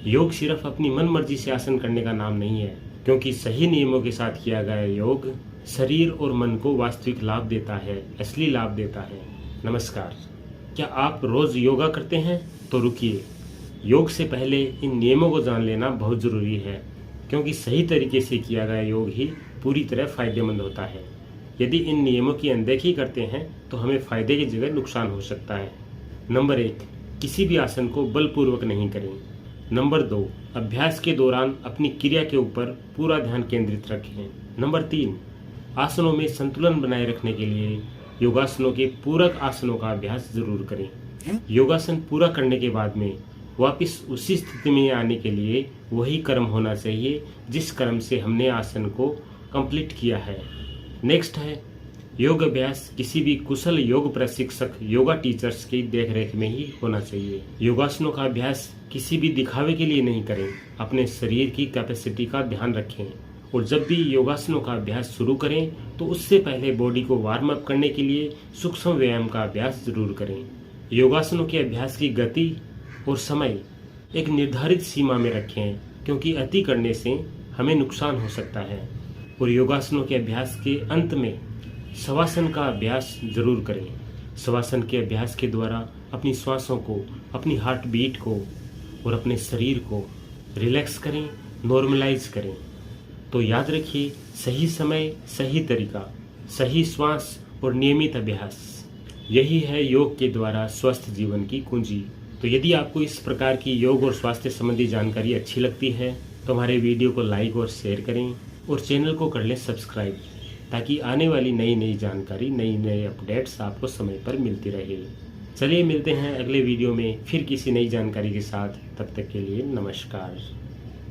योग सिर्फ अपनी मन मर्जी से आसन करने का नाम नहीं है, क्योंकि सही नियमों के साथ किया गया योग शरीर और मन को वास्तविक लाभ देता है, असली लाभ देता है। नमस्कार। क्या आप रोज योगा करते हैं? तो रुकिए, योग से पहले इन नियमों को जान लेना बहुत ज़रूरी है, क्योंकि सही तरीके से किया गया योग ही पूरी तरह फायदेमंद होता है। यदि इन नियमों की अनदेखी करते हैं तो हमें फायदे की जगह नुकसान हो सकता है। नंबर 1, किसी भी आसन को बलपूर्वक नहीं करें। नंबर 2, अभ्यास के दौरान अपनी क्रिया के ऊपर पूरा ध्यान केंद्रित रखें। नंबर 3, आसनों में संतुलन बनाए रखने के लिए योगासनों के पूरक आसनों का अभ्यास जरूर करें। योगासन पूरा करने के बाद में वापस उसी स्थिति में आने के लिए वही कर्म होना चाहिए जिस कर्म से हमने आसन को कंप्लीट किया है। नेक्स्ट है, योग अभ्यास किसी भी कुशल योग प्रशिक्षक योगा टीचर्स की देखरेख में ही होना चाहिए। योगासनों का अभ्यास किसी भी दिखावे के लिए नहीं करें। अपने शरीर की कैपेसिटी का ध्यान रखें और जब भी योगासनों का अभ्यास शुरू करें तो उससे पहले बॉडी को वार्म अप करने के लिए सूक्ष्म व्यायाम का अभ्यास जरूर करें। योगासनों के अभ्यास की गति और समय एक निर्धारित सीमा में रखें, क्योंकि अति करने से हमें नुकसान हो सकता है। और योगासनों के अभ्यास के अंत में शवासन का अभ्यास जरूर करें। शवासन के अभ्यास के द्वारा अपनी श्वासों को, अपनी हार्ट बीट को और अपने शरीर को रिलैक्स करें, नॉर्मलाइज करें। तो याद रखिए, सही समय, सही तरीका, सही श्वास और नियमित अभ्यास, यही है योग के द्वारा स्वस्थ जीवन की कुंजी। तो यदि आपको इस प्रकार की योग और स्वास्थ्य संबंधी जानकारी अच्छी लगती है तो हमारे वीडियो को लाइक और शेयर करें और चैनल को कर लें सब्सक्राइब, ताकि आने वाली नई जानकारी, नई अपडेट्स आपको समय पर मिलती रहे। चलिए मिलते हैं अगले वीडियो में फिर किसी नई जानकारी के साथ। तब तक के लिए नमस्कार।